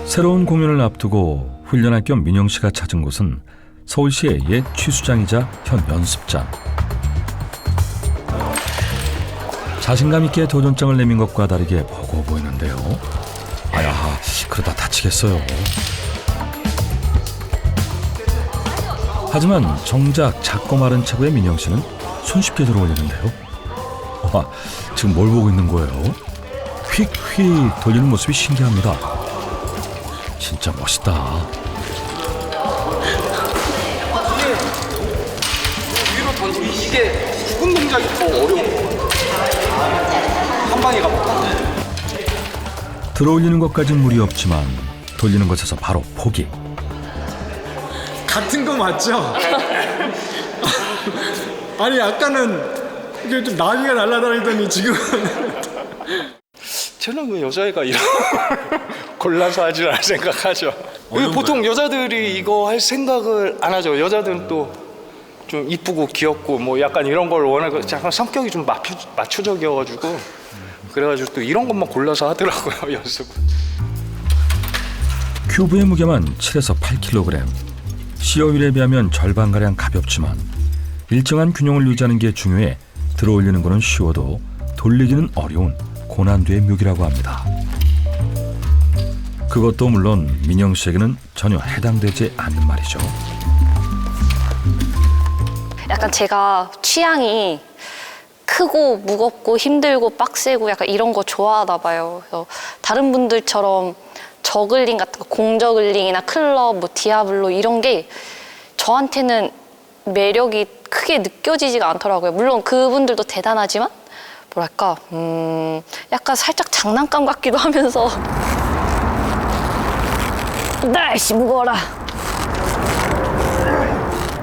새로운 공연을 앞두고 훈련할 겸 민영 씨가 찾은 곳은 서울시의 옛 취수장이자 현 연습장. 자신감 있게 도전장을 내민 것과 다르게 버거워 보이는데요. 아야, 그러다 다치겠어요. 하지만 정작 작고 마른 체구의 민영 씨는 손쉽게 들어올리는데요. 와, 지금 뭘 보고 있는 거예요? 휙휙 돌리는 모습이 신기합니다. 진짜 멋있다. 위로 던지기 이게 죽은 동작이 더 어려운 거. 한 방에 가볼까? 들어올리는 것까진 무리 없지만 돌리는 것에서 바로 포기. 같은 거 맞죠? 아니 아까는 이게 좀 나비가 날아다니더니 지금은 저는 왜 여자애가 이런 골라서 하지라 생각하죠. 보통 여자들이 이거 할 생각을 안 하죠. 여자들은 또 좀 이쁘고 귀엽고 뭐 약간 이런 걸 원하고 약간 성격이 좀 마초적이어가지고 그래가지고 또 이런 것만 골라서 하더라고요. 연습을. 큐브의 무게만 7에서 8kg. 시어휠에 비하면 절반가량 가볍지만 일정한 균형을 유지하는 게 중요해 들어올리는 거는 쉬워도 돌리기는 어려운 고난도의 묘기라고 합니다. 그것도 물론 민영 씨에게는 전혀 해당되지 않는 말이죠. 약간 제가 취향이 크고 무겁고 힘들고 빡세고 약간 이런 거 좋아하나 봐요. 그래서 다른 분들처럼 저글링 같은 거, 공저글링이나 클럽, 뭐 디아블로 이런 게 저한테는 매력이 크게 느껴지지가 않더라고요. 물론 그분들도 대단하지만 뭐랄까 약간 살짝 장난감 같기도 하면서 날씨 무거워라.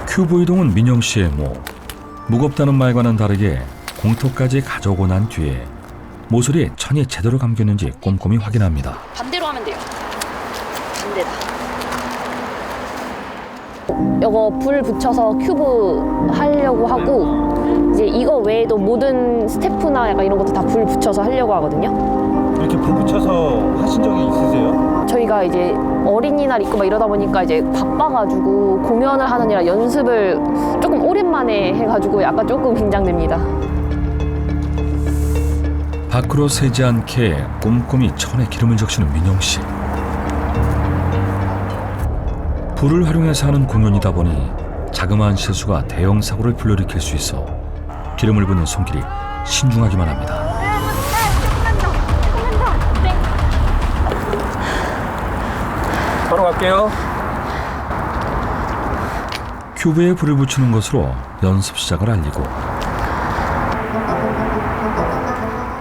큐브 이동은 민영 씨의 무겁다는 말과는 다르게 공터까지 가져오고 난 뒤에 모서리에 천이 제대로 감겼는지 꼼꼼히 확인합니다. 반대로 하면 돼요. 반대다. 이거 불 붙여서 큐브 하려고 하고 이제 이거 외에도 모든 스태프나 약간 이런 것도 다 불 붙여서 하려고 하거든요. 이렇게 불 붙여서 하신 적이 있으세요? 저희가 이제 어린이날 있고 막 이러다 보니까 이제 바빠가지고 공연을 하느라 연습을 조금 오랜만에 해가지고 약간 조금 긴장됩니다. 밖으로 새지 않게 꼼꼼히 천에 기름을 적시는 민영 씨. 불을 활용해서 하는 공연이다 보니 자그마한 실수가 대형 사고를 불러일으킬 수 있어 기름을 붓는 손길이 신중하기만 합니다. 바로 갈게요. 큐브에 불을 붙이는 것으로 연습 시작을 알리고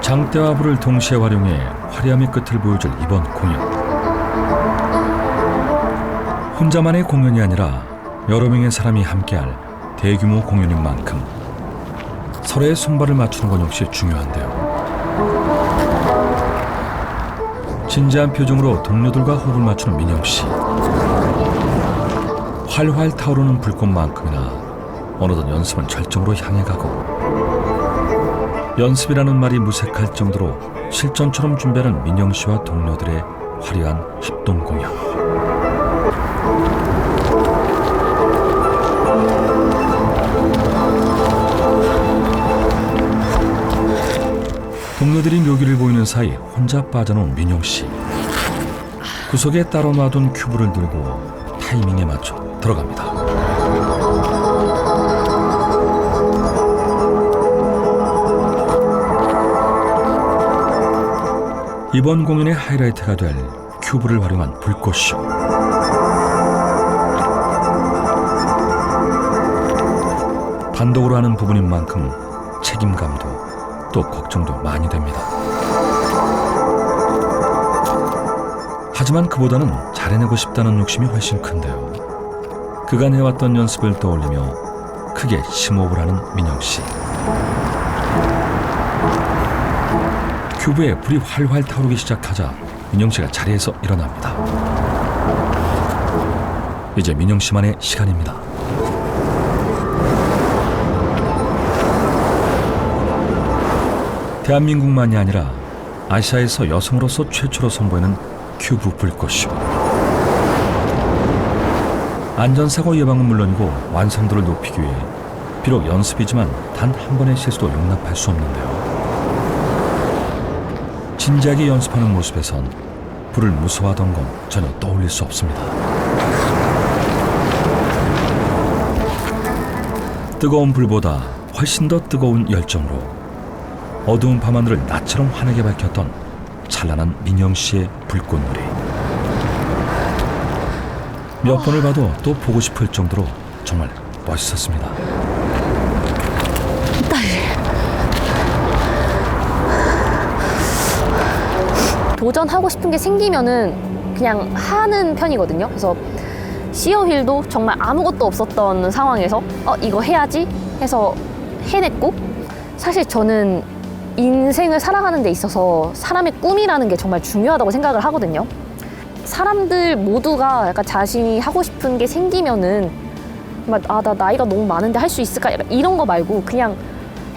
장대와 불을 동시에 활용해 화려함의 끝을 보여줄 이번 공연. 혼자만의 공연이 아니라 여러 명의 사람이 함께할 대규모 공연인 만큼 서로의 손발을 맞추는 건 역시 중요한데요. 진지한 표정으로 동료들과 호흡을 맞추는 민영 씨. 활활 타오르는 불꽃만큼이나 어느덧 연습은 절정으로 향해 가고 연습이라는 말이 무색할 정도로 실전처럼 준비하는 민영 씨와 동료들의 화려한 합동 공연. 동료들이 묘기를 보이는 사이 혼자 빠져나온 민영 씨. 구석에 따로 놔둔 큐브를 들고 타이밍에 맞춰 들어갑니다. 이번 공연의 하이라이트가 될 큐브를 활용한 불꽃쇼. 단독으로 하는 부분인 만큼 책임감도 또 걱정도 많이 됩니다. 하지만 그보다는 잘해내고 싶다는 욕심이 훨씬 큰데요. 그간 해왔던 연습을 떠올리며 크게 심호흡을 하는 민영 씨. 큐브에 불이 활활 타오르기 시작하자 민영 씨가 자리에서 일어납니다. 이제 민영 씨만의 시간입니다. 대한민국만이 아니라 아시아에서 여성으로서 최초로 선보이는 큐브 불꽃쇼. 안전사고 예방은 물론이고 완성도를 높이기 위해 비록 연습이지만 단 한 번의 실수도 용납할 수 없는데요. 진지하게 연습하는 모습에선 불을 무서워하던 건 전혀 떠올릴 수 없습니다. 뜨거운 불보다 훨씬 더 뜨거운 열정으로 어두운 밤하늘을 낮처럼 환하게 밝혔던 찬란한 민영 씨의 불꽃놀이. 몇 번을 봐도 또 보고 싶을 정도로 정말 멋있었습니다. 도전하고 싶은 게 생기면은 그냥 하는 편이거든요. 그래서 시어휠도 정말 아무것도 없었던 상황에서 이거 해야지 해서 해냈고, 사실 저는 인생을 살아가는 데 있어서 사람의 꿈이라는 게 정말 중요하다고 생각을 하거든요. 사람들 모두가 약간 자신이 하고 싶은 게 생기면은 나 나이가 너무 많은데 할 수 있을까? 약간 이런 거 말고 그냥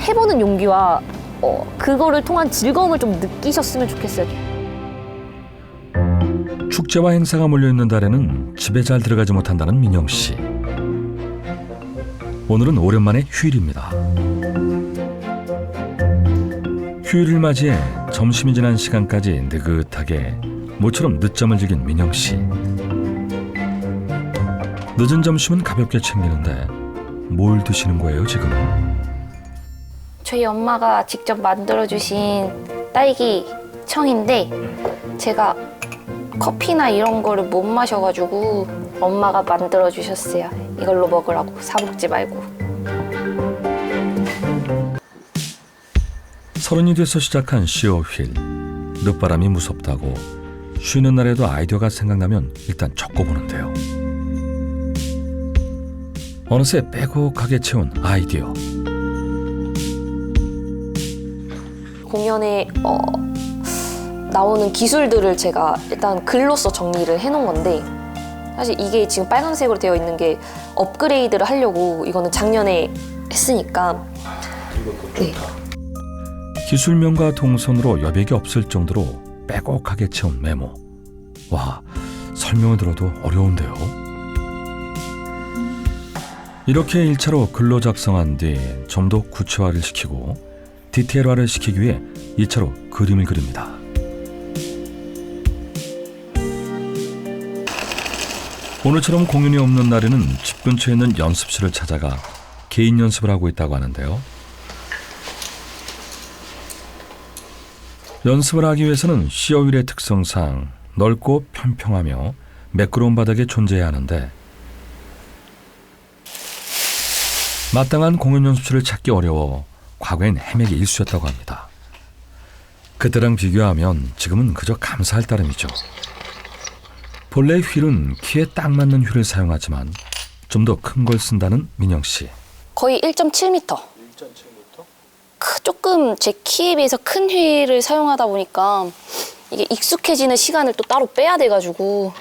해보는 용기와 그거를 통한 즐거움을 좀 느끼셨으면 좋겠어요. 축제와 행사가 몰려있는 달에는 집에 잘 들어가지 못한다는 민영 씨. 오늘은 오랜만에 휴일입니다. 휴일을 맞이해 점심이 지난 시간까지 느긋하게 모처럼 늦잠을 즐긴 민영 씨. 늦은 점심은 가볍게 챙기는데 뭘 드시는 거예요 지금? 저희 엄마가 직접 만들어주신 딸기 청인데 제가 커피나 이런 거를 못 마셔가지고 엄마가 만들어주셨어요. 이걸로 먹으라고, 사 먹지 말고. 서른이 돼서 시작한 시어휠. 늦바람이 무섭다고 쉬는 날에도 아이디어가 생각나면 일단 적어보는데요. 어느새 빼곡하게 채운 아이디어. 공연에 나오는 기술들을 제가 일단 글로써 정리를 해놓은 건데, 사실 이게 지금 빨간색으로 되어 있는 게 업그레이드를 하려고 이거는 작년에 했으니까. 네. 기술명과 동선으로 여백이 없을 정도로 빼곡하게 채운 메모. 와, 설명을 들어도 어려운데요. 이렇게 1차로 글로 작성한 뒤 좀 더 구체화를 시키고 디테일화를 시키기 위해 2차로 그림을 그립니다. 오늘처럼 공연이 없는 날에는 집 근처에 있는 연습실을 찾아가 개인 연습을 하고 있다고 하는데요. 연습을 하기 위해서는 시어휠의 특성상 넓고 평평하며 매끄러운 바닥에 존재해야 하는데 마땅한 공연 연습실을 찾기 어려워 과거엔 헤매기 일쑤였다고 합니다. 그때랑 비교하면 지금은 그저 감사할 따름이죠. 본래 휠은 키에 딱 맞는 휠을 사용하지만 좀 더 큰 걸 쓴다는 민영 씨. 거의 1.7m. 조금 제 키에 비해서 큰 휠을 사용하다 보니까 이게 익숙해지는 시간을 또 따로 빼야 돼가지고,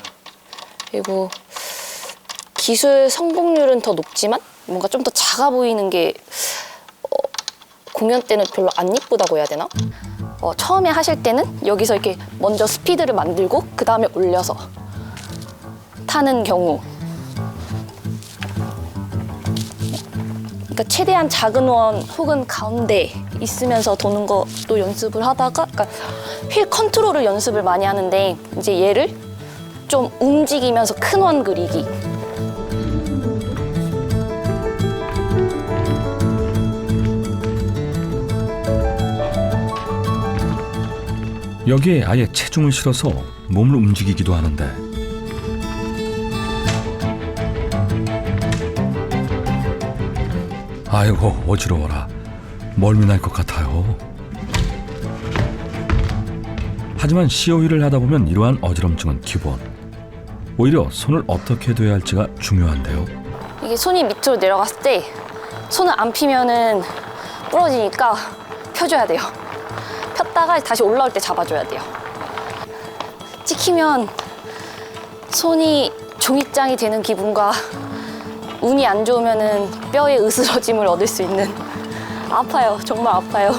그리고 기술 성공률은 더 높지만 뭔가 좀 더 작아 보이는 게 공연 때는 별로 안 이쁘다고 해야 되나? 처음에 하실 때는 여기서 이렇게 먼저 스피드를 만들고 그 다음에 올려서 타는 경우, 그러니까 최대한 작은 원 혹은 가운데 있으면서 도는 것도 연습을 하다가, 그러니까 휠 컨트롤을 연습을 많이 하는데 이제 얘를 좀 움직이면서 큰 원 그리기. 여기에 아예 체중을 실어서 몸을 움직이기도 하는데 아이고 어지러워라. 멀미 날 것 같아요. 하지만 시어휠을 하다 보면 이러한 어지럼증은 기본. 오히려 손을 어떻게 둬야 할지가 중요한데요. 이게 손이 밑으로 내려갔을 때 손을 안 피면은 부러지니까 펴줘야 돼요. 폈다가 다시 올라올 때 잡아줘야 돼요. 찍히면 손이 종이장이 되는 기분과 운이 안 좋으면은 뼈에 으스러짐을 얻을 수 있는, 아파요. 정말 아파요.